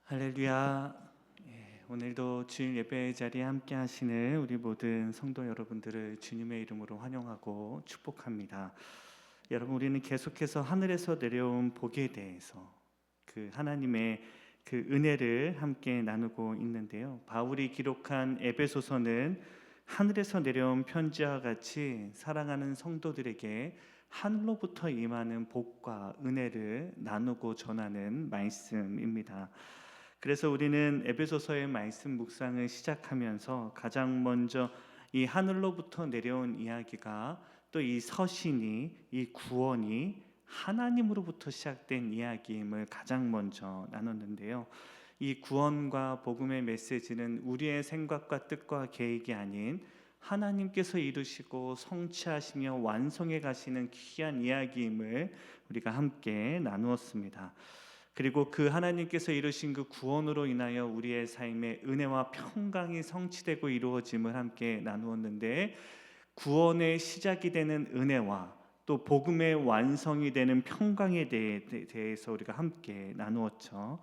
할렐루야. 오늘도 주일 예배 자리에 함께 하시는 우리 모든 성도 여러분들을 주님의 이름으로 환영하고 축복합니다. 여러분, 우리는 계속해서 하늘에서 내려온 복에 대해서 그 하나님의 그 은혜를 함께 나누고 있는데요. 바울이 기록한 에베소서는 하늘에서 내려온 편지와 같이 사랑하는 성도들에게 하늘로부터 임하는 복과 은혜를 나누고 전하는 말씀입니다. 그래서 우리는 에베소서의 말씀 묵상을 시작하면서 가장 먼저 이 하늘로부터 내려온 이야기가 또 이 서신이, 이 구원이 하나님으로부터 시작된 이야기임을 가장 먼저 나눴는데요. 이 구원과 복음의 메시지는 우리의 생각과 뜻과 계획이 아닌 하나님께서 이루시고 성취하시며 완성해 가시는 귀한 이야기임을 우리가 함께 나누었습니다. 그리고 그 하나님께서 이루신 그 구원으로 인하여 우리의 삶에 은혜와 평강이 성취되고 이루어짐을 함께 나누었는데, 구원의 시작이 되는 은혜와 또 복음의 완성이 되는 평강에 대해서 우리가 함께 나누었죠.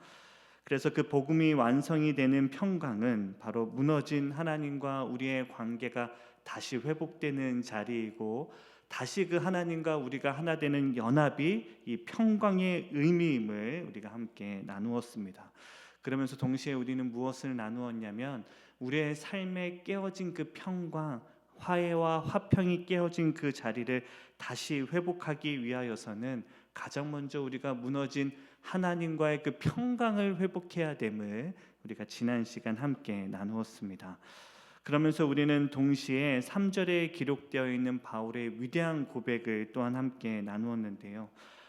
그래서 그 복음이 완성이 되는 평강은 바로 무너진 하나님과 우리의 관계가 다시 회복되는 자리이고, 다시 그 하나님과 우리가 하나 되는 연합이 이 평강의 의미임을 우리가 함께 나누었습니다. 그러면서 동시에 우리는 무엇을 나누었냐면, 우리의 삶에 깨어진 그 평강, 화해와 화평이 깨어진 그 자리를 다시 회복하기 위하여서는 가장 먼저 우리가 무너진 하나님과의 그 평강을 회복해야 됨을 우리가 지난 시간 함께 나누었습니다. 그러면서 우리는 동시에 3절에 기록되어 있는 바울의 위대한 고백을 또한 함께 나누었는데요.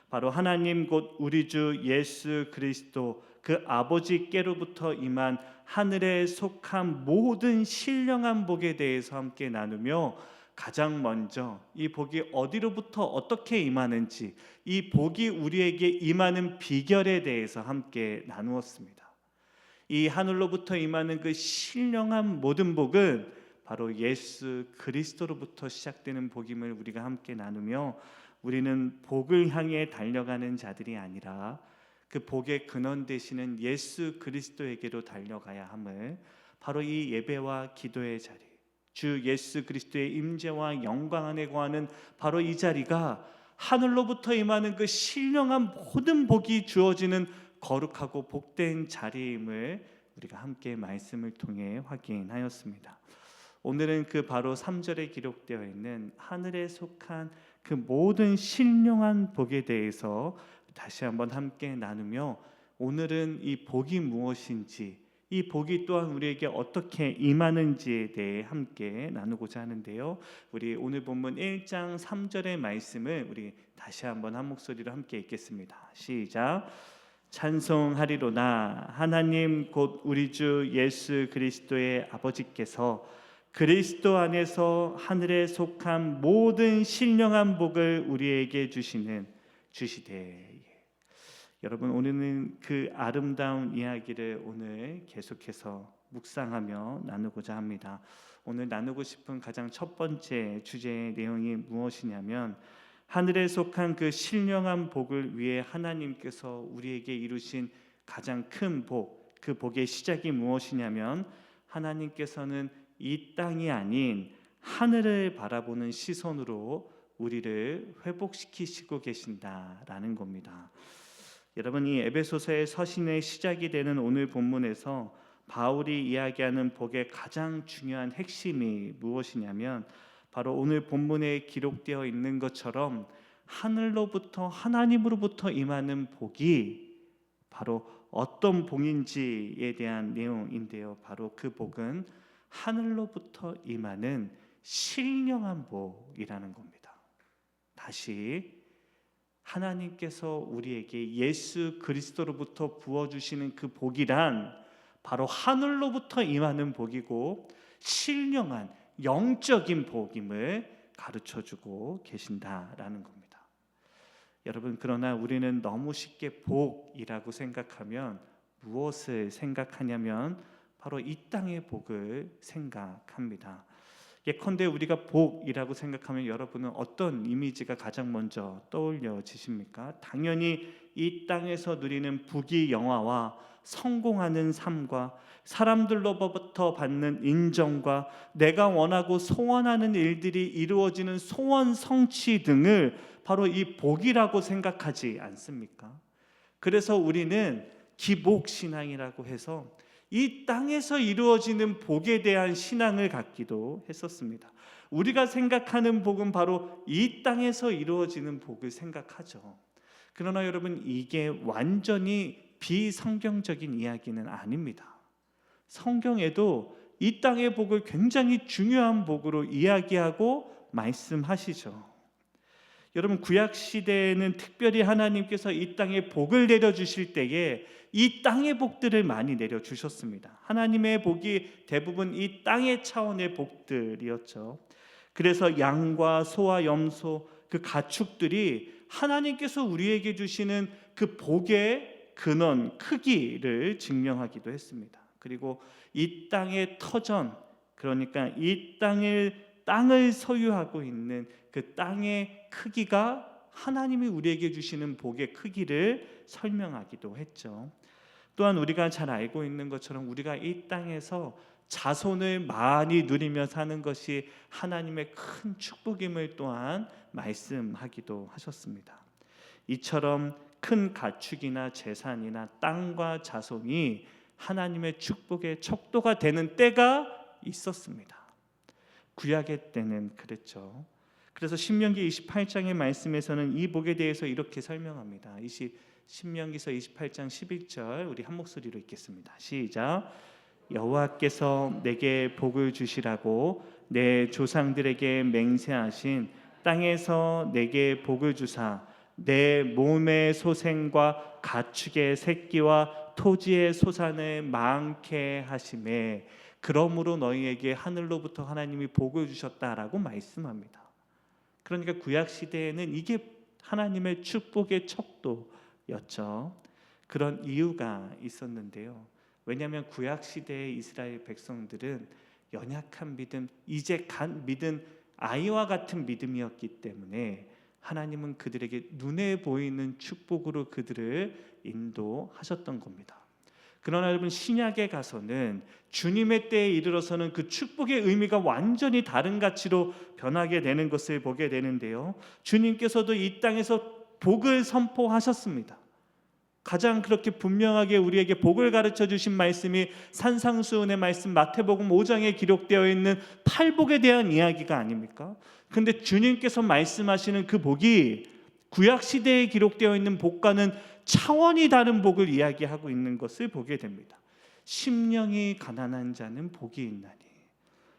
바로 하나님 곧 우리 주 예수 그리스도 그 아버지께로부터 임한 하늘에 속한 모든 신령한 복에 대해서 함께 나누며, 가장 먼저 이 복이 어디로부터 어떻게 임하는지, 이 복이 우리에게 임하는 비결에 대해서 함께 나누었습니다. 이 하늘로부터 임하는 그 신령한 모든 복은 바로 예수 그리스도로부터 시작되는 복임을 우리가 함께 나누며, 우리는 복을 향해 달려가는 자들이 아니라 그 복의 근원 되시는 예수 그리스도에게로 달려가야 함을, 바로 이 예배와 기도의 자리, 주 예수 그리스도의 임재와 영광 안에 거하는 바로 이 자리가 하늘로부터 임하는 그 신령한 모든 복이 주어지는 거룩하고 복된 자리임을 우리가 함께 말씀을 통해 확인하였습니다. 오늘은 그 바로 3절에 기록되어 있는 하늘에 속한 그 모든 신령한 복에 대해서 다시 한번 함께 나누며, 오늘은 이 복이 무엇인지, 이 복이 또한 우리에게 어떻게 임하는지에 대해 함께 나누고자 하는데요. 우리 오늘 본문 1장 3절의 말씀을 우리 다시 한번 한 목소리로 함께 읽겠습니다. 시작. 찬송하리로다. 하나님 곧 우리 주 예수 그리스도의 아버지께서 그리스도 안에서 하늘에 속한 모든 신령한 복을 우리에게 주시되. 여러분, 오늘은 그 아름다운 이야기를 오늘 계속해서 묵상하며 나누고자 합니다. 오늘 나누고 싶은 가장 첫 번째 주제의 내용이 무엇이냐면, 하늘에 속한 그 신령한 복을 위해 하나님께서 우리에게 이루신 가장 큰 복, 그 복의 시작이 무엇이냐면, 하나님께서는 이 땅이 아닌 하늘을 바라보는 시선으로 우리를 회복시키시고 계신다라는 겁니다. 여러분, 이 에베소서의 서신의 시작이 되는 오늘 본문에서 바울이 이야기하는 복의 가장 중요한 핵심이 무엇이냐면, 바로 오늘 본문에 기록되어 있는 것처럼 하늘로부터, 하나님으로부터 임하는 복이 바로 어떤 복인지에 대한 내용인데요. 바로 그 복은 하늘로부터 임하는 신령한 복이라는 겁니다. 다시, 하나님께서 우리에게 예수 그리스도로부터 부어주시는 그 복이란 바로 하늘로부터 임하는 복이고 신령한 영적인 복임을 가르쳐주고 계신다라는 겁니다. 여러분, 그러나 우리는 너무 쉽게 복이라고 생각하면 무엇을 생각하냐면 바로 이 땅의 복을 생각합니다. 예컨대 우리가 복이라고 생각하면 여러분은 어떤 이미지가 가장 먼저 떠올려지십니까? 당연히 이 땅에서 누리는 부귀 영화와 성공하는 삶과 사람들로부터 받는 인정과 내가 원하고 소원하는 일들이 이루어지는 소원 성취 등을 바로 이 복이라고 생각하지 않습니까? 그래서 우리는 기복신앙이라고 해서 이 땅에서 이루어지는 복에 대한 신앙을 갖기도 했었습니다. 우리가 생각하는 복은 바로 이 땅에서 이루어지는 복을 생각하죠. 그러나 여러분, 이게 완전히 비성경적인 이야기는 아닙니다. 성경에도 이 땅의 복을 굉장히 중요한 복으로 이야기하고 말씀하시죠. 여러분, 구약 시대에는 특별히 하나님께서 이 땅에 복을 내려주실 때에 이 땅의 복들을 많이 내려주셨습니다. 하나님의 복이 대부분 이 땅의 차원의 복들이었죠. 그래서 양과 소와 염소, 그 가축들이 하나님께서 우리에게 주시는 그 복의 근원, 크기를 증명하기도 했습니다. 그리고 이 땅의 터전, 그러니까 이 땅을 소유하고 있는 그 땅의 크기가 하나님이 우리에게 주시는 복의 크기를 설명하기도 했죠. 또한 우리가 잘 알고 있는 것처럼 우리가 이 땅에서 자손을 많이 누리며 사는 것이 하나님의 큰 축복임을 또한 말씀하기도 하셨습니다. 이처럼 큰 가축이나 재산이나 땅과 자손이 하나님의 축복의 척도가 되는 때가 있었습니다. 구약의 때는 그랬죠. 그래서 신명기 28장의 말씀에서는 이 복에 대해서 이렇게 설명합니다. 신명기서 28장 11절 우리 한 목소리로 읽겠습니다. 시작. 여호와께서 내게 복을 주시라고 내 조상들에게 맹세하신 땅에서 내게 복을 주사 내 몸의 소생과 가축의 새끼와 토지의 소산을 많게 하시매 그러므로 너희에게 하늘로부터 하나님이 복을 주셨다라고 말씀합니다. 그러니까 구약 시대에는 이게 하나님의 축복의 척도였죠. 그런 이유가 있었는데요. 왜냐하면 구약 시대의 이스라엘 백성들은 연약한 믿음, 이제 간 믿은 아이와 같은 믿음이었기 때문에 하나님은 그들에게 눈에 보이는 축복으로 그들을 인도하셨던 겁니다. 그러나 여러분, 신약에 가서는 주님의 때에 이르러서는 그 축복의 의미가 완전히 다른 가치로 변하게 되는 것을 보게 되는데요. 주님께서도 이 땅에서 복을 선포하셨습니다. 가장 그렇게 분명하게 우리에게 복을 가르쳐 주신 말씀이 산상수훈의 말씀 마태복음 5장에 기록되어 있는 팔복에 대한 이야기가 아닙니까? 근데 주님께서 말씀하시는 그 복이 구약 시대에 기록되어 있는 복과는 차원이 다른 복을 이야기하고 있는 것을 보게 됩니다. 심령이 가난한 자는 복이 있나니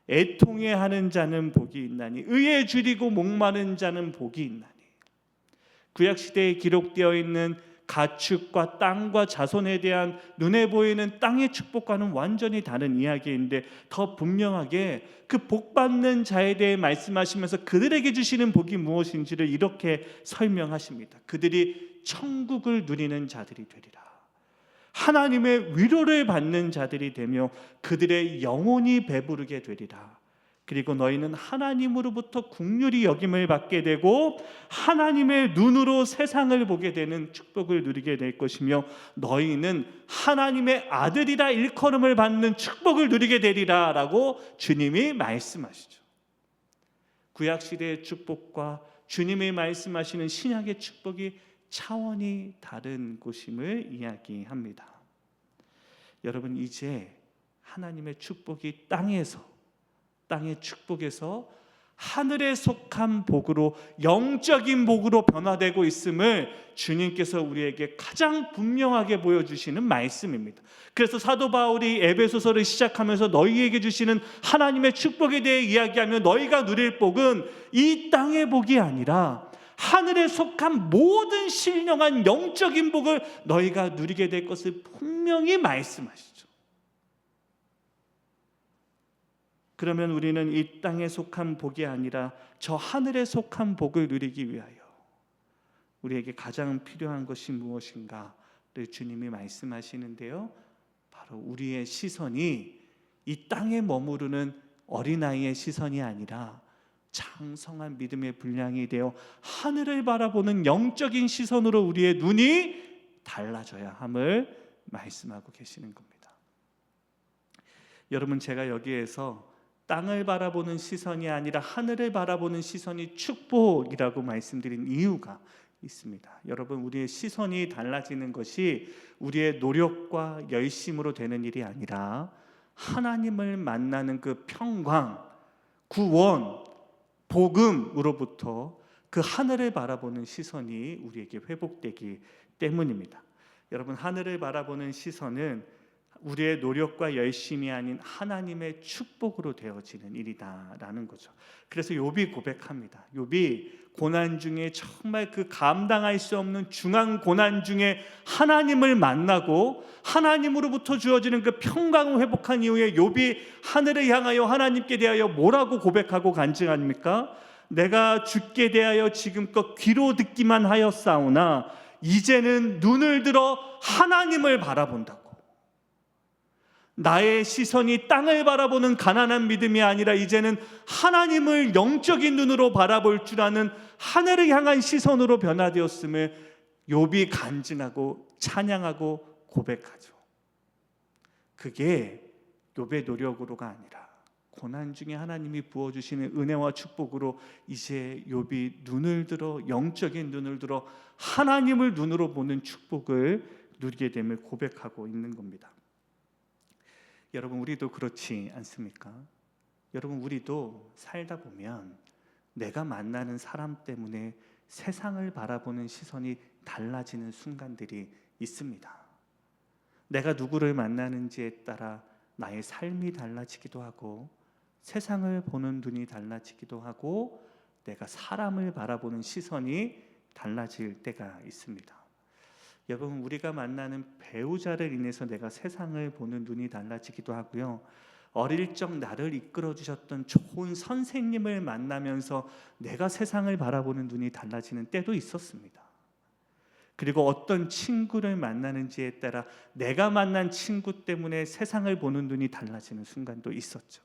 애통해 하는 자는 복이 있나니 의에 줄이고 목마른 자는 복이 있나니. 구약 시대에 기록되어 있는 가축과 땅과 자손에 대한 눈에 보이는 땅의 축복과는 완전히 다른 이야기인데 더 분명하게 그 복받는 자에 대해 말씀하시면서 그들에게 주시는 복이 무엇인지를 이렇게 설명하십니다. 그들이 천국을 누리는 자들이 되리라. 하나님의 위로를 받는 자들이 되며 그들의 영혼이 배부르게 되리라. 그리고 너희는 하나님으로부터 긍휼히 여김을 받게 되고 하나님의 눈으로 세상을 보게 되는 축복을 누리게 될 것이며 너희는 하나님의 아들이라 일컬음을 받는 축복을 누리게 되리라 라고 주님이 말씀하시죠. 구약시대의 축복과 주님이 말씀하시는 신약의 축복이 차원이 다른 곳임을 이야기합니다. 여러분, 이제 하나님의 축복이 땅의 축복에서 하늘에 속한 복으로 영적인 복으로 변화되고 있음을 주님께서 우리에게 가장 분명하게 보여주시는 말씀입니다. 그래서 사도 바울이 에베소서를 시작하면서 너희에게 주시는 하나님의 축복에 대해 이야기하며 너희가 누릴 복은 이 땅의 복이 아니라 하늘에 속한 모든 신령한 영적인 복을 너희가 누리게 될 것을 분명히 말씀하시죠. 그러면 우리는 이 땅에 속한 복이 아니라 저 하늘에 속한 복을 누리기 위하여 우리에게 가장 필요한 것이 무엇인가를 주님이 말씀하시는데요. 바로 우리의 시선이 이 땅에 머무르는 어린아이의 시선이 아니라 장성한 믿음의 분량이 되어 하늘을 바라보는 영적인 시선으로 우리의 눈이 달라져야 함을 말씀하고 계시는 겁니다. 여러분, 제가 여기에서 땅을 바라보는 시선이 아니라 하늘을 바라보는 시선이 축복이라고 말씀드린 이유가 있습니다. 여러분, 우리의 시선이 달라지는 것이 우리의 노력과 열심으로 되는 일이 아니라 하나님을 만나는 그 평강, 구원, 복음으로부터 그 하늘을 바라보는 시선이 우리에게 회복되기 때문입니다. 여러분, 하늘을 바라보는 시선은 우리의 노력과 열심이 아닌 하나님의 축복으로 되어지는 일이다라는 거죠. 그래서 욥이 고백합니다. 욥이 고난 중에 정말 그 감당할 수 없는 중한 고난 중에 하나님을 만나고 하나님으로부터 주어지는 그 평강을 회복한 이후에 욥이 하늘을 향하여 하나님께 대하여 뭐라고 고백하고 간증합니까? 내가 주께 대하여 지금껏 귀로 듣기만 하였사오나 이제는 눈을 들어 하나님을 바라본다고. 나의 시선이 땅을 바라보는 가난한 믿음이 아니라 이제는 하나님을 영적인 눈으로 바라볼 줄 아는 하늘을 향한 시선으로 변화되었음을 욥이 간증하고 찬양하고 고백하죠. 그게 욥의 노력으로가 아니라 고난 중에 하나님이 부어주시는 은혜와 축복으로 이제 욥이 눈을 들어 영적인 눈을 들어 하나님을 눈으로 보는 축복을 누리게 됨을 고백하고 있는 겁니다. 여러분, 우리도 그렇지 않습니까? 여러분, 우리도 살다 보면 내가 만나는 사람 때문에 세상을 바라보는 시선이 달라지는 순간들이 있습니다. 내가 누구를 만나는지에 따라 나의 삶이 달라지기도 하고 세상을 보는 눈이 달라지기도 하고 내가 사람을 바라보는 시선이 달라질 때가 있습니다. 여러분, 우리가 만나는 배우자를 인해서 내가 세상을 보는 눈이 달라지기도 하고요. 어릴 적 나를 이끌어 주셨던 좋은 선생님을 만나면서 내가 세상을 바라보는 눈이 달라지는 때도 있었습니다. 그리고 어떤 친구를 만나는지에 따라 내가 만난 친구 때문에 세상을 보는 눈이 달라지는 순간도 있었죠.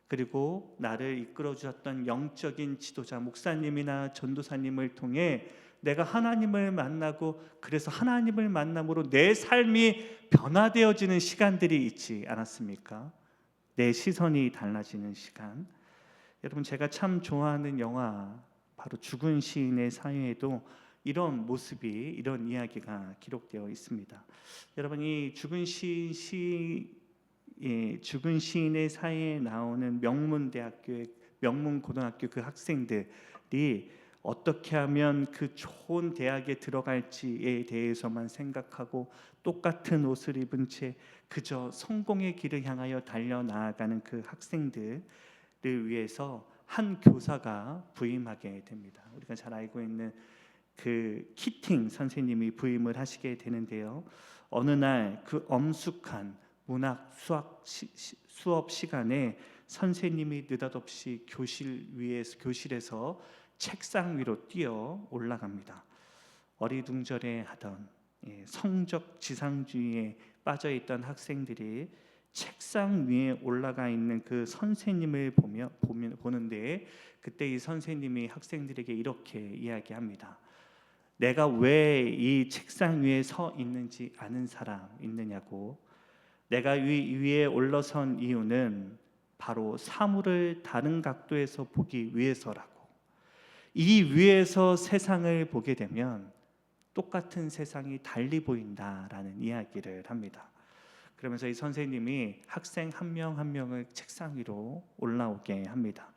그리고 나를 이끌어 주셨던 영적인 지도자, 목사님이나 전도사님을 통해 내가 하나님을 만나고 그래서 하나님을 만남으로 내 삶이 변화되어지는 시간들이 있지 않았습니까? 내 시선이 달라지는 시간. 여러분, 제가 참 좋아하는 영화 바로 죽은 시인의 사회에도 이런 모습이, 이런 이야기가 기록되어 있습니다. 여러분, 이 죽은 시인의 사회에 나오는 명문고등학교 그 학생들이 어떻게 하면 그 좋은 대학에 들어갈지에 대해서만 생각하고 똑같은 옷을 입은 채 그저 성공의 길을 향하여 달려나아가는 그 학생들을 위해서 한 교사가 부임하게 됩니다. 우리가 잘 알고 있는 그 키팅 선생님이 부임을 하시게 되는데요. 어느 날 그 엄숙한 문학 수업 시간에 선생님이 느닷없이 교실에서 책상 위로 뛰어 올라갑니다. 어리둥절해하던 성적 지상주의에 빠져있던 학생들이 책상 위에 올라가 있는 그 선생님을 보는데 그때 이 선생님이 학생들에게 이렇게 이야기합니다. 내가 왜 이 책상 위에 서 있는지 아는 사람 있느냐고. 내가 위에 올라선 이유는 바로 사물을 다른 각도에서 보기 위해서라고. 이 위에서 세상을 보게 되면 똑같은 세상이 달리 보인다라는 이야기를 합니다. 그러면서 이 선생님이 학생 한 명 한 명을 책상 위로 올라오게 합니다.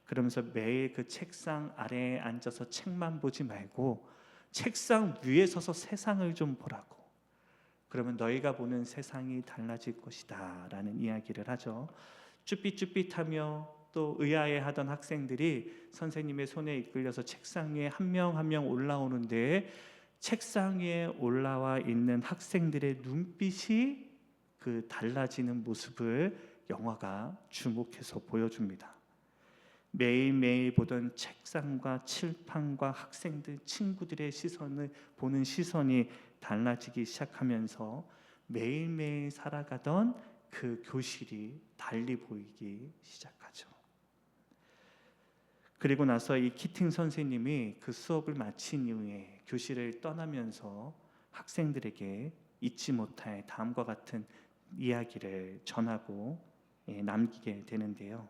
그러면서 매일 그 책상 아래에 앉아서 책만 보지 말고 책상 위에 서서 세상을 좀 보라고. 그러면 너희가 보는 세상이 달라질 것이다 라는 이야기를 하죠. 쭈삣쭈삣하며 또 의아해하던 학생들이 선생님의 손에 이끌려서 책상 위에 한 명 한 명 올라오는데 책상 위에 올라와 있는 학생들의 눈빛이 그 달라지는 모습을 영화가 주목해서 보여줍니다. 매일매일 보던 책상과 칠판과 학생들, 친구들의 시선을 보는 시선이 달라지기 시작하면서 매일매일 살아가던 그 교실이 달리 보이기 시작하죠. 그리고 나서 이 키팅 선생님이 그 수업을 마친 이후에 교실을 떠나면서 학생들에게 잊지 못할 다음과 같은 이야기를 전하고 남기게 되는데요.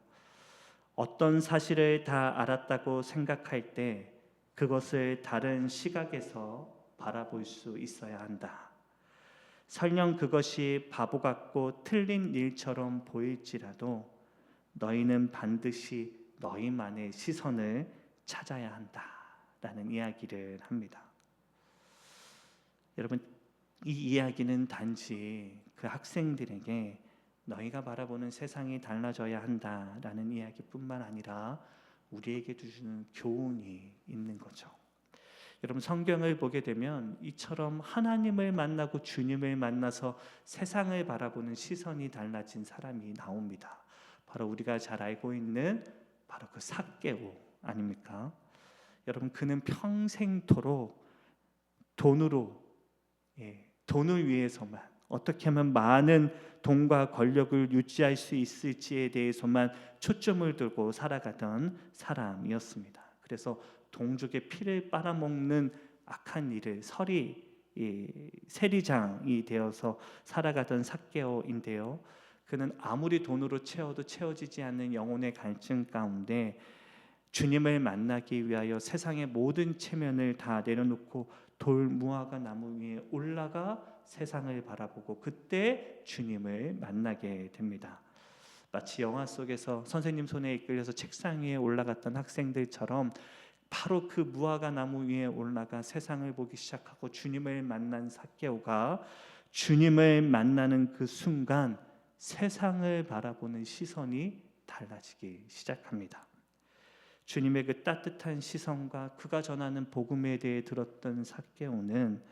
어떤 사실을 다 알았다고 생각할 때 그것을 다른 시각에서 바라볼 수 있어야 한다. 설령 그것이 바보 같고 틀린 일처럼 보일지라도 너희는 반드시 너희만의 시선을 찾아야 한다라는 이야기를 합니다. 여러분, 이 이야기는 단지 그 학생들에게 너희가 바라보는 세상이 달라져야 한다라는 이야기뿐만 아니라 우리에게 주시는 교훈이 있는 거죠. 여러분, 성경을 보게 되면 이처럼 하나님을 만나고 주님을 만나서 세상을 바라보는 시선이 달라진 사람이 나옵니다. 바로 우리가 잘 알고 있는 바로 그 삭개오 아닙니까? 여러분, 그는 평생토록 돈을 위해서만, 어떻게 하면 많은 돈과 권력을 유지할 수 있을지에 대해서만 초점을 두고 살아가던 사람이었습니다. 그래서 동족의 피를 빨아먹는 악한 일을 세리장이 되어서 살아가던 삭개오인데요. 그는 아무리 돈으로 채워도 채워지지 않는 영혼의 갈증 가운데 주님을 만나기 위하여 세상의 모든 체면을 다 내려놓고 돌 무화과 나무 위에 올라가 세상을 바라보고 그때 주님을 만나게 됩니다. 마치 영화 속에서 선생님 손에 이끌려서 책상 위에 올라갔던 학생들처럼 바로 그 무화과 나무 위에 올라가 세상을 보기 시작하고 주님을 만난 삭개오가 주님을 만나는 그 순간 세상을 바라보는 시선이 달라지기 시작합니다. 주님의 그 따뜻한 시선과 그가 전하는 복음에 대해 들었던 삭개오는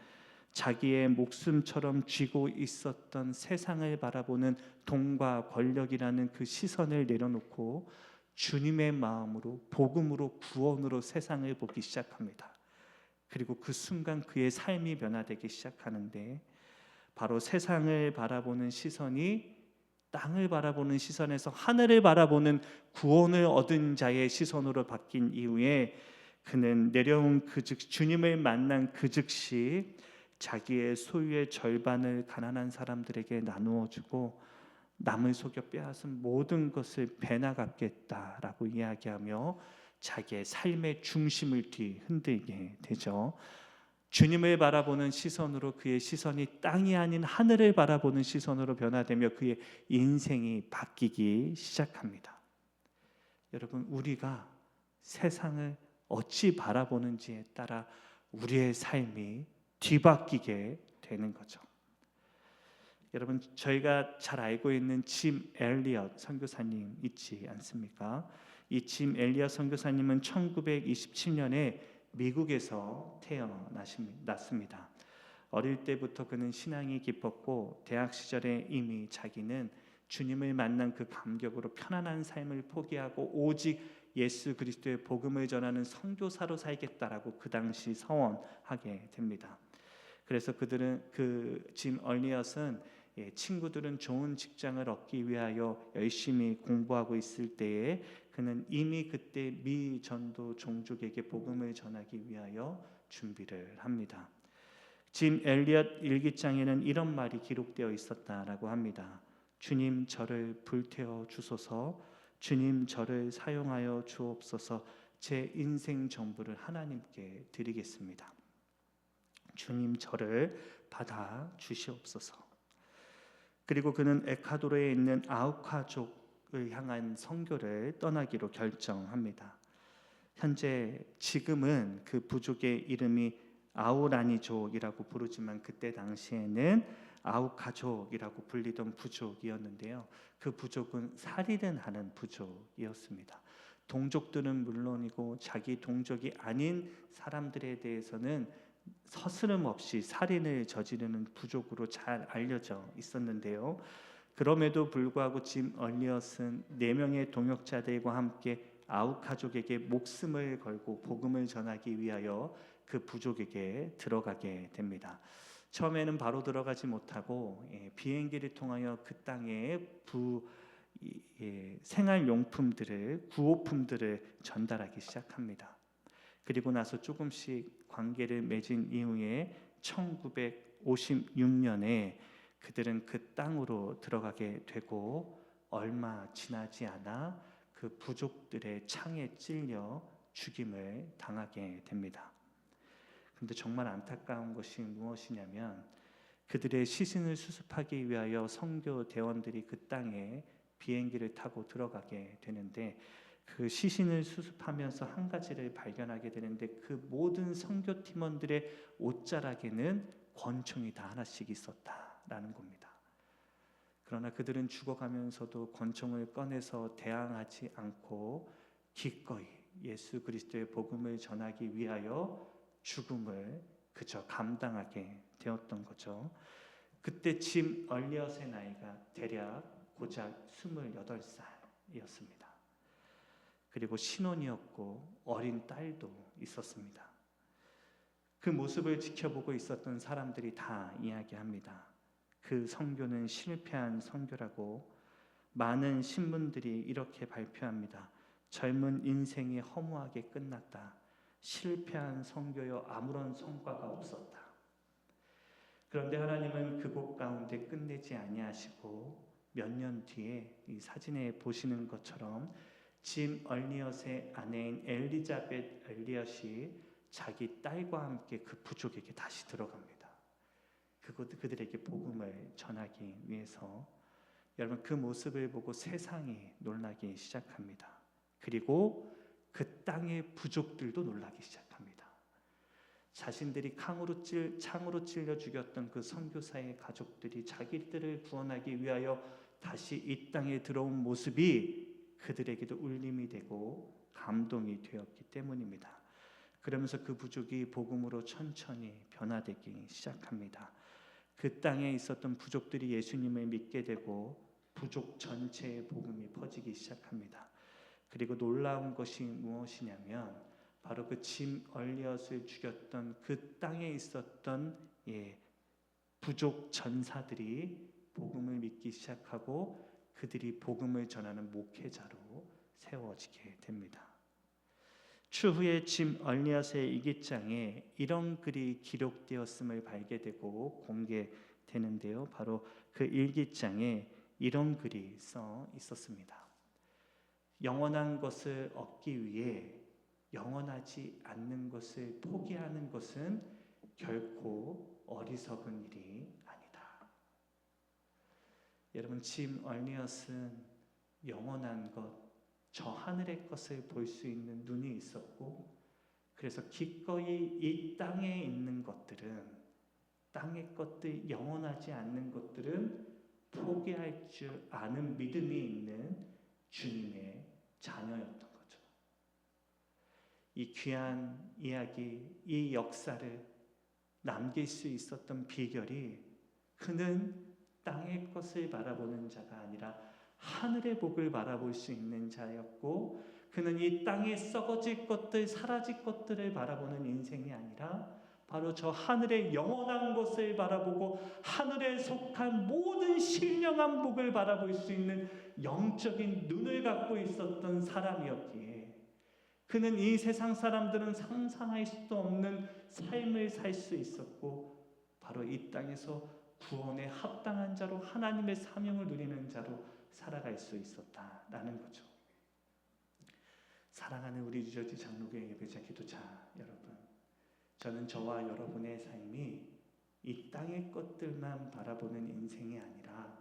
자기의 목숨처럼 쥐고 있었던 세상을 바라보는 돈과 권력이라는 그 시선을 내려놓고 주님의 마음으로, 복음으로, 구원으로 세상을 보기 시작합니다. 그리고 그 순간 그의 삶이 변화되기 시작하는데 바로 세상을 바라보는 시선이 땅을 바라보는 시선에서 하늘을 바라보는 구원을 얻은 자의 시선으로 바뀐 이후에 그는 내려온 주님을 만난 그 즉시 자기의 소유의 절반을 가난한 사람들에게 나누어 주고 남을 속여 빼앗은 모든 것을 배나 갚겠다라고 이야기하며 자기의 삶의 중심을 뒤흔들게 되죠. 주님을 바라보는 시선으로 그의 시선이 땅이 아닌 하늘을 바라보는 시선으로 변화되며 그의 인생이 바뀌기 시작합니다. 여러분, 우리가 세상을 어찌 바라보는지에 따라 우리의 삶이 뒤바뀌게 되는 거죠. 여러분, 저희가 잘 알고 있는 짐 엘리엇 선교사님 있지 않습니까? 이 짐 엘리엇 선교사님은 1927년에 미국에서 태어났습니다. 어릴 때부터 그는 신앙이 깊었고 대학 시절에 이미 자기는 주님을 만난 그 감격으로 편안한 삶을 포기하고 오직 예수 그리스도의 복음을 전하는 선교사로 살겠다라고 그 당시 서원하게 됩니다. 그래서 짐 엘리엇은 친구들은 좋은 직장을 얻기 위하여 열심히 공부하고 있을 때에 그는 이미 그때 미 전도 종족에게 복음을 전하기 위하여 준비를 합니다. 짐 엘리엇 일기장에는 이런 말이 기록되어 있었다라고 합니다. 주님, 저를 불태워 주소서. 주님, 저를 사용하여 주옵소서. 제 인생 전부를 하나님께 드리겠습니다. 주님, 저를 받아 주시옵소서. 그리고 그는 에콰도르에 있는 아우카족을 향한 선교를 떠나기로 결정합니다. 지금은 그 부족의 이름이 아우라니족이라고 부르지만 그때 당시에는 아우카족이라고 불리던 부족이었는데요. 그 부족은 살인을 하는 부족이었습니다. 동족들은 물론이고 자기 동족이 아닌 사람들에 대해서는 서스름 없이 살인을 저지르는 부족으로 잘 알려져 있었는데요. 그럼에도 불구하고 짐 엘리엇은 4명의 동역자들과 함께 아우카족에게 목숨을 걸고 복음을 전하기 위하여 그 부족에게 들어가게 됩니다. 처음에는 바로 들어가지 못하고 비행기를 통하여 그 땅의 생활용품들을, 구호품들을 전달하기 시작합니다. 그리고 나서 조금씩 관계를 맺은 이후에 1956년에 그들은 그 땅으로 들어가게 되고 얼마 지나지 않아 그 부족들의 창에 찔려 죽임을 당하게 됩니다. 그런데 정말 안타까운 것이 무엇이냐면 그들의 시신을 수습하기 위하여 선교 대원들이 그 땅에 비행기를 타고 들어가게 되는데 그 시신을 수습하면서 한 가지를 발견하게 되는데 그 모든 선교 팀원들의 옷자락에는 권총이 다 하나씩 있었다라는 겁니다. 그러나 그들은 죽어가면서도 권총을 꺼내서 대항하지 않고 기꺼이 예수 그리스도의 복음을 전하기 위하여 죽음을 그저 감당하게 되었던 거죠. 그때 짐 얼리엇의 나이가 대략 고작 28살이었습니다. 그리고 신혼이었고 어린 딸도 있었습니다. 그 모습을 지켜보고 있었던 사람들이 다 이야기합니다. 그 선교는 실패한 선교라고. 많은 신문들이 이렇게 발표합니다. 젊은 인생이 허무하게 끝났다. 실패한 선교여 아무런 성과가 없었다. 그런데 하나님은 그곳 가운데 끝내지 아니하시고 몇 년 뒤에 이 사진에 보시는 것처럼 짐 얼리엇의 아내인 엘리자벳 엘리엇이 자기 딸과 함께 그 부족에게 다시 들어갑니다. 그들에게 복음을 전하기 위해서. 여러분, 그 모습을 보고 세상이 놀라기 시작합니다. 그리고 그 땅의 부족들도 놀라기 시작합니다. 자신들이 창으로 찔려 죽였던 그 선교사의 가족들이 자기들을 구원하기 위하여 다시 이 땅에 들어온 모습이 그들에게도 울림이 되고 감동이 되었기 때문입니다. 그러면서 그 부족이 복음으로 천천히 변화되기 시작합니다. 그 땅에 있었던 부족들이 예수님을 믿게 되고 부족 전체의 복음이 퍼지기 시작합니다. 그리고 놀라운 것이 무엇이냐면 바로 그 짐 얼리엇을 죽였던 그 땅에 있었던 부족 전사들이 복음을 믿기 시작하고 그들이 복음을 전하는 목회자로 세워지게 됩니다. 추후에 짐 얼리엇의 일기장에 이런 글이 기록되었음을 발견되고 공개되는데요. 바로 그 일기장에 이런 글이 써 있었습니다. 영원한 것을 얻기 위해 영원하지 않는 것을 포기하는 것은 결코 어리석은 일이 아니다. 여러분, 짐 얼리엇은 영원한 것, 저 하늘의 것을 볼 수 있는 눈이 있었고 그래서 기꺼이 이 땅에 있는 것들은, 땅의 것들, 영원하지 않는 것들은 포기할 줄 아는 믿음이 있는 주님의 자녀였던 거죠. 이 귀한 이야기, 이 역사를 남길 수 있었던 비결이 그는 땅의 것을 바라보는 자가 아니라 하늘의 복을 바라볼 수 있는 자였고 그는 이 땅에 썩어질 것들, 사라질 것들을 바라보는 인생이 아니라 바로 저 하늘의 영원한 것을 바라보고 하늘에 속한 모든 신령한 복을 바라볼 수 있는 영적인 눈을 갖고 있었던 사람이었기에 그는 이 세상 사람들은 상상할 수도 없는 삶을 살 수 있었고 바로 이 땅에서 구원에 합당한 자로 하나님의 사명을 누리는 자로 살아갈 수 있었다라는 거죠. 사랑하는 우리 유저지 장로교회 예배자 기도자 여러분, 저는 저와 여러분의 삶이 이 땅의 것들만 바라보는 인생이 아니라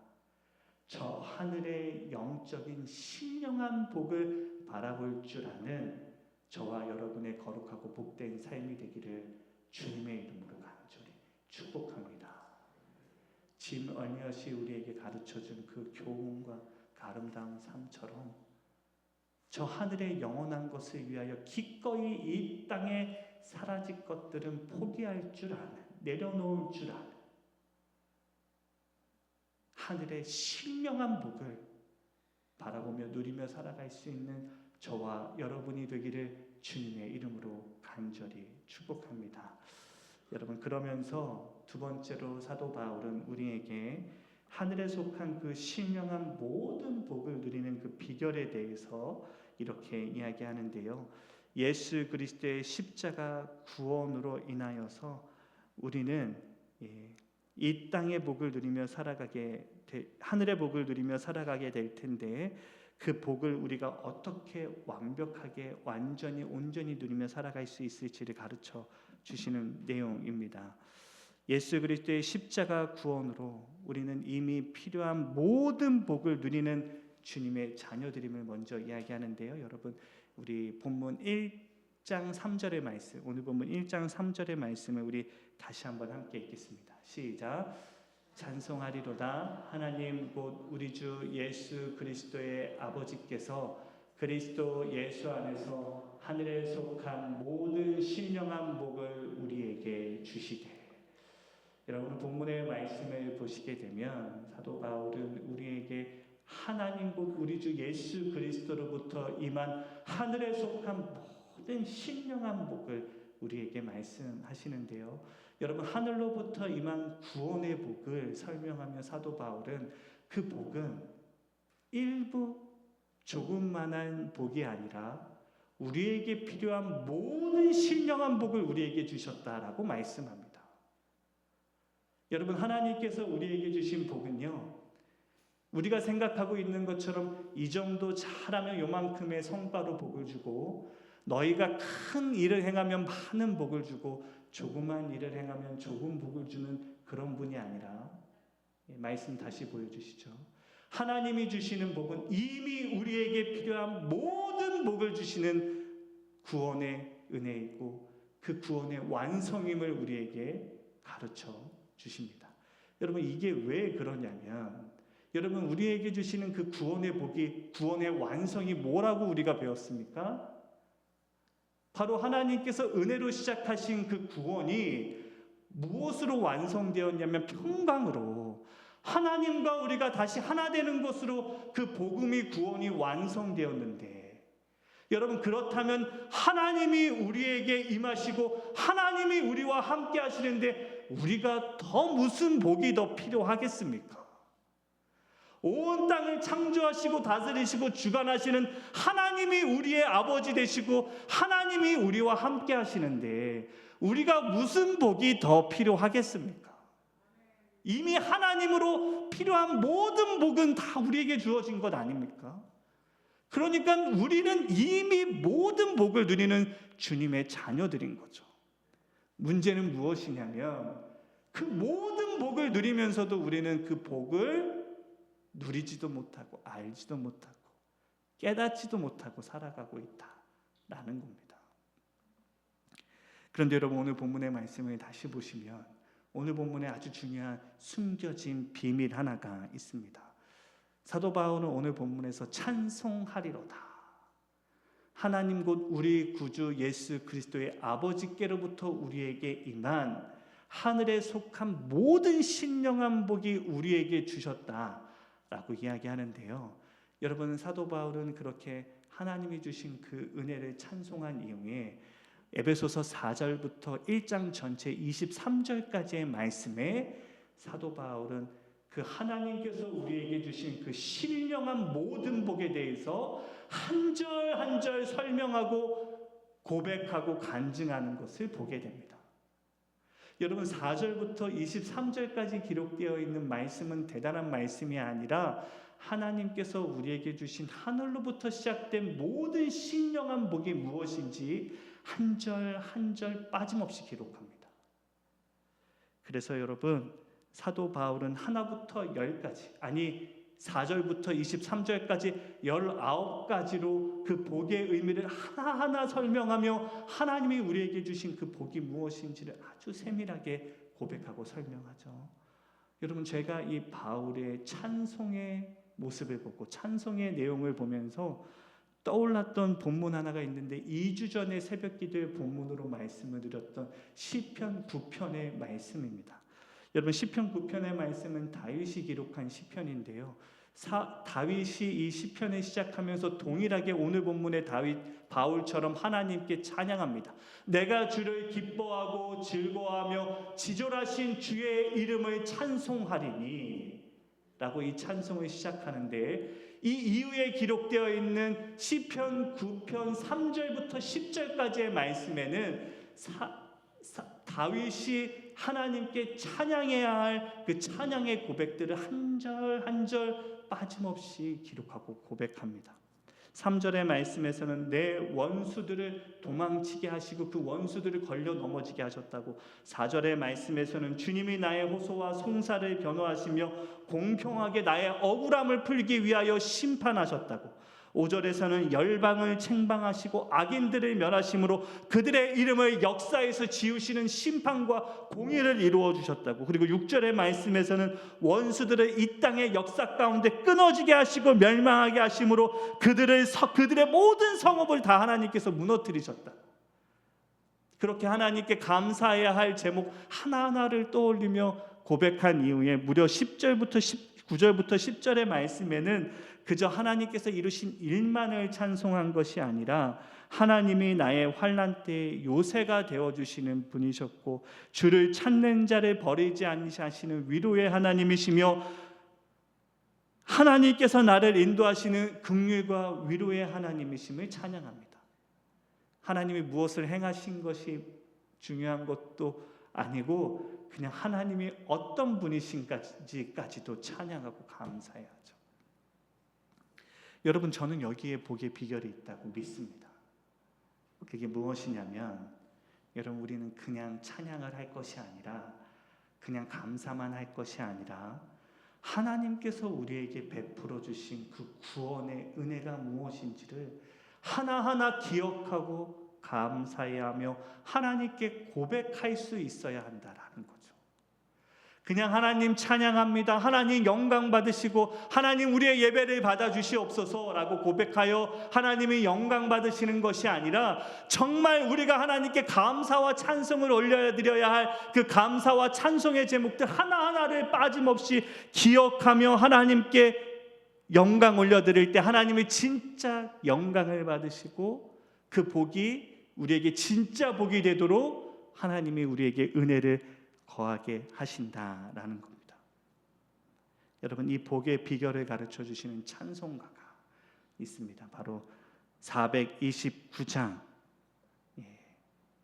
저 하늘의 영적인 신령한 복을 바라볼 줄 아는 저와 여러분의 거룩하고 복된 삶이 되기를 주님의 이름으로 간절히 축복합니다. 짐 얼리엇이 우리에게 가르쳐준 그 교훈과 그 아름다운 삶처럼 저 하늘의 영원한 것을 위하여 기꺼이 이 땅에 사라질 것들은 포기할 줄 아는, 내려놓을 줄 아는 하늘의 신령한 복을 바라보며 누리며 살아갈 수 있는 저와 여러분이 되기를 주님의 이름으로 간절히 축복합니다. 여러분, 그러면서 두 번째로 사도 바울은 우리에게 하늘에 속한 그 신령한 모든 복을 누리는 그 비결에 대해서 이렇게 이야기하는데요. 예수 그리스도의 십자가 구원으로 인하여서 우리는 이 땅의 복을 누리며 하늘의 복을 누리며 살아가게 될 텐데, 그 복을 우리가 어떻게 완벽하게 완전히 온전히 누리며 살아갈 수 있을지를 가르쳐 주시는 내용입니다. 예수 그리스도의 십자가 구원으로 우리는 이미 필요한 모든 복을 누리는 주님의 자녀들임을 먼저 이야기하는데요. 여러분, 우리 본문 1장 3절의 말씀, 오늘 본문 1장 3절의 말씀을 우리 다시 한번 함께 읽겠습니다. 시작. 찬송하리로다. 하나님 곧 우리 주 예수 그리스도의 아버지께서 그리스도 예수 안에서 하늘에 속한 모든 신령한 복을 우리에게 주시되. 여러분, 본문의 말씀을 보시게 되면 사도 바울은 우리에게 하나님 곧 우리 주 예수 그리스도로부터 임한 하늘에 속한 모든 신령한 복을 우리에게 말씀하시는데요. 여러분, 하늘로부터 임한 구원의 복을 설명하며 사도 바울은 그 복은 일부 조금만한 복이 아니라 우리에게 필요한 모든 신령한 복을 우리에게 주셨다라고 말씀합니다. 여러분, 하나님께서 우리에게 주신 복은요, 우리가 생각하고 있는 것처럼 이 정도 잘하면 요만큼의 성과로 복을 주고, 너희가 큰 일을 행하면 많은 복을 주고, 조그만 일을 행하면 조금 복을 주는 그런 분이 아니라, 말씀 다시 보여주시죠. 하나님이 주시는 복은 이미 우리에게 필요한 모든 복을 주시는 구원의 은혜이고, 그 구원의 완성임을 우리에게 가르쳐 주십니다. 여러분, 이게 왜 그러냐면, 여러분, 우리에게 주시는 그 구원의 복이, 구원의 완성이 뭐라고 우리가 배웠습니까? 바로 하나님께서 은혜로 시작하신 그 구원이 무엇으로 완성되었냐면 평강으로, 하나님과 우리가 다시 하나 되는 것으로 그 복음이, 구원이 완성되었는데, 여러분, 그렇다면 하나님이 우리에게 임하시고 하나님이 우리와 함께 하시는데 우리가 더 무슨 복이 더 필요하겠습니까? 온 땅을 창조하시고 다스리시고 주관하시는 하나님이 우리의 아버지 되시고 하나님이 우리와 함께 하시는데 우리가 무슨 복이 더 필요하겠습니까? 이미 하나님으로 필요한 모든 복은 다 우리에게 주어진 것 아닙니까? 그러니까 우리는 이미 모든 복을 누리는 주님의 자녀들인 거죠. 문제는 무엇이냐면, 그 모든 복을 누리면서도 우리는 그 복을 누리지도 못하고 알지도 못하고 깨닫지도 못하고 살아가고 있다라는 겁니다. 그런데 여러분, 오늘 본문의 말씀을 다시 보시면 오늘 본문에 아주 중요한 숨겨진 비밀 하나가 있습니다. 사도 바울은 오늘 본문에서 찬송하리로다. 하나님 곧 우리 구주 예수 그리스도의 아버지께로부터 우리에게 임한 하늘에 속한 모든 신령한 복이 우리에게 주셨다라고 이야기하는데요. 여러분, 사도 바울은 그렇게 하나님이 주신 그 은혜를 찬송한 이후에 에베소서 4절부터 1장 전체 23절까지의 말씀에 사도 바울은 그 하나님께서 우리에게 주신 그 신령한 모든 복에 대해서 한 절 한 절 설명하고 고백하고 간증하는 것을 보게 됩니다. 여러분, 4절부터 23절까지 기록되어 있는 말씀은 대단한 말씀이 아니라 하나님께서 우리에게 주신 하늘로부터 시작된 모든 신령한 복이 무엇인지 한 절 한 절 빠짐없이 기록합니다. 그래서 여러분, 사도 바울은 하나부터 열까지, 아니 4절부터 23절까지 19가지로 그 복의 의미를 하나하나 설명하며 하나님이 우리에게 주신 그 복이 무엇인지를 아주 세밀하게 고백하고 설명하죠. 여러분, 제가 이 바울의 찬송의 모습을 보고 찬송의 내용을 보면서 떠올랐던 본문 하나가 있는데, 2주 전에 새벽 기도의 본문으로 말씀을 드렸던 시편 9편의 말씀입니다. 여러분, 시편 9편의 말씀은 다윗이 기록한 시편인데요. 다윗이 이 시편을 시작하면서 동일하게 오늘 본문의 바울처럼 하나님께 찬양합니다. 내가 주를 기뻐하고 즐거워하며 지존하신 주의 이름을 찬송하리니. 라고 이 찬송을 시작하는데, 이 이후에 기록되어 있는 시편 9편 3절부터 10절까지의 말씀에는 다윗이 하나님께 찬양해야 할 그 찬양의 고백들을 한 절 한 절 빠짐없이 기록하고 고백합니다. 3절의 말씀에서는 내 원수들을 도망치게 하시고 그 원수들을 걸려 넘어지게 하셨다고, 4절의 말씀에서는 주님이 나의 호소와 송사를 변호하시며 공평하게 나의 억울함을 풀기 위하여 심판하셨다고, 5절에서는 열방을 책망하시고 악인들을 멸하심으로 그들의 이름을 역사에서 지우시는 심판과 공의를 이루어 주셨다고, 그리고 6절의 말씀에서는 원수들을 이 땅의 역사 가운데 끊어지게 하시고 멸망하게 하심으로 그들의 모든 성읍을 다 하나님께서 무너뜨리셨다. 그렇게 하나님께 감사해야 할 제목 하나하나를 떠올리며 고백한 이후에 무려 9절부터 10절의 말씀에는 그저 하나님께서 이루신 일만을 찬송한 것이 아니라 하나님이 나의 환난 때에 요새가 되어주시는 분이셨고 주를 찾는 자를 버리지 아니하시는 위로의 하나님이시며 하나님께서 나를 인도하시는 긍휼과 위로의 하나님이심을 찬양합니다. 하나님이 무엇을 행하신 것이 중요한 것도 아니고 그냥 하나님이 어떤 분이신지까지도 찬양하고 감사해야죠. 여러분, 저는 여기에 복의 비결이 있다고 믿습니다. 그게 무엇이냐면, 여러분, 우리는 그냥 찬양을 할 것이 아니라, 그냥 감사만 할 것이 아니라 하나님께서 우리에게 베풀어 주신 그 구원의 은혜가 무엇인지를 하나하나 기억하고 감사해하며 하나님께 고백할 수 있어야 한다라는 거죠. 그냥 하나님 찬양합니다, 하나님 영광 받으시고 하나님 우리의 예배를 받아주시옵소서라고 고백하여 하나님이 영광 받으시는 것이 아니라 정말 우리가 하나님께 감사와 찬송을 올려드려야 할 그 감사와 찬송의 제목들 하나하나를 빠짐없이 기억하며 하나님께 영광 올려드릴 때 하나님이 진짜 영광을 받으시고 그 복이 우리에게 진짜 복이 되도록 하나님이 우리에게 은혜를 거하게 하신다라는 겁니다. 여러분, 이 복의 비결을 가르쳐 주시는 찬송가가 있습니다. 바로 429장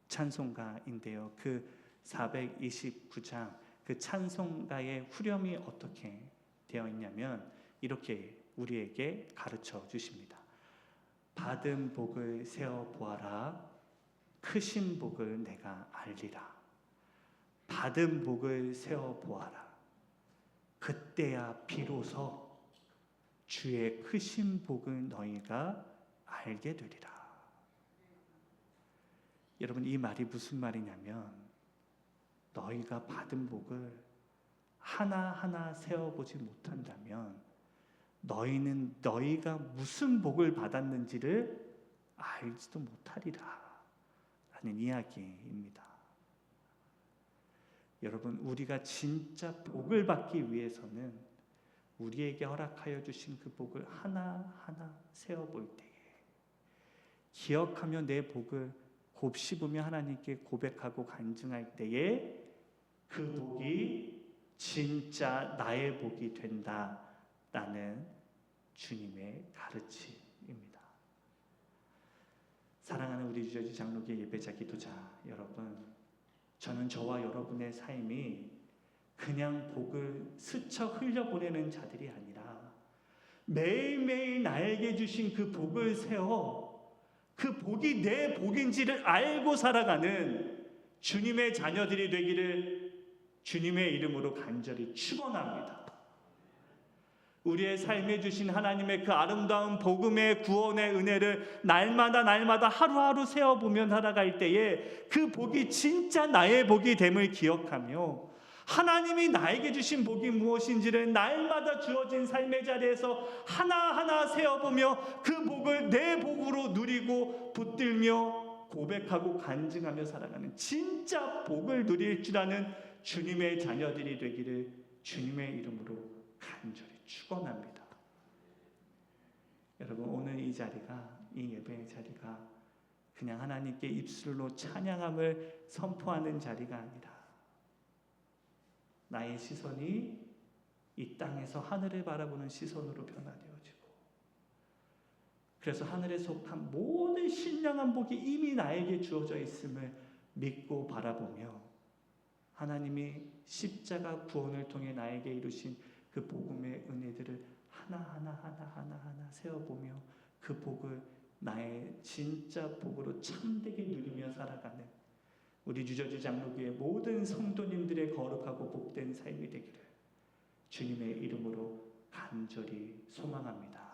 찬송가인데요. 그 429장 그 찬송가의 후렴이 어떻게 되어 있냐면 이렇게 우리에게 가르쳐 주십니다. 받은 복을 세어 보아라, 크신 복을 내가 알리라. 받은 복을 세어 보아라, 그때야 비로소 주의 크신 복을 너희가 알게 되리라. 여러분, 이 말이 무슨 말이냐면 너희가 받은 복을 하나하나 세어보지 못한다면 너희는 너희가 무슨 복을 받았는지를 알지도 못하리라 라는 이야기입니다. 여러분, 우리가 진짜 복을 받기 위해서는 우리에게 허락하여 주신 그 복을 하나하나 세어볼 때에 기억하며 내 복을 곱씹으며 하나님께 고백하고 간증할 때에 그 복이 진짜 나의 복이 된다라는 주님의 가르침입니다. 사랑하는 우리 주저지 장로교 예배자 기도자 여러분, 저는 저와 여러분의 삶이 그냥 복을 스쳐 흘려보내는 자들이 아니라 매일매일 나에게 주신 그 복을 세워 그 복이 내 복인지를 알고 살아가는 주님의 자녀들이 되기를 주님의 이름으로 간절히 축원합니다. 우리의 삶에 주신 하나님의 그 아름다운 복음의 구원의 은혜를 날마다 하루하루 세어보며 살아갈 때에 그 복이 진짜 나의 복이 됨을 기억하며 하나님이 나에게 주신 복이 무엇인지를 날마다 주어진 삶의 자리에서 하나하나 세어보며 그 복을 내 복으로 누리고 붙들며 고백하고 간증하며 살아가는 진짜 복을 누릴 줄 아는 주님의 자녀들이 되기를 주님의 이름으로 간절히 축원합니다. 여러분, 오늘 이 자리가, 이 예배의 자리가 그냥 하나님께 입술로 찬양함을 선포하는 자리가 아니라 나의 시선이 이 땅에서 하늘을 바라보는 시선으로 변화되어지고, 그래서 하늘에 속한 모든 신령한 복이 이미 나에게 주어져 있음을 믿고 바라보며, 하나님이 십자가 구원을 통해 나에게 이루신 그 복음의 은혜들을 하나하나 세어보며 그 복을 나의 진짜 복으로 참되게 누리며 살아가는 우리 뉴저지 장로교회 모든 성도님들의 거룩하고 복된 삶이 되기를 주님의 이름으로 간절히 소망합니다.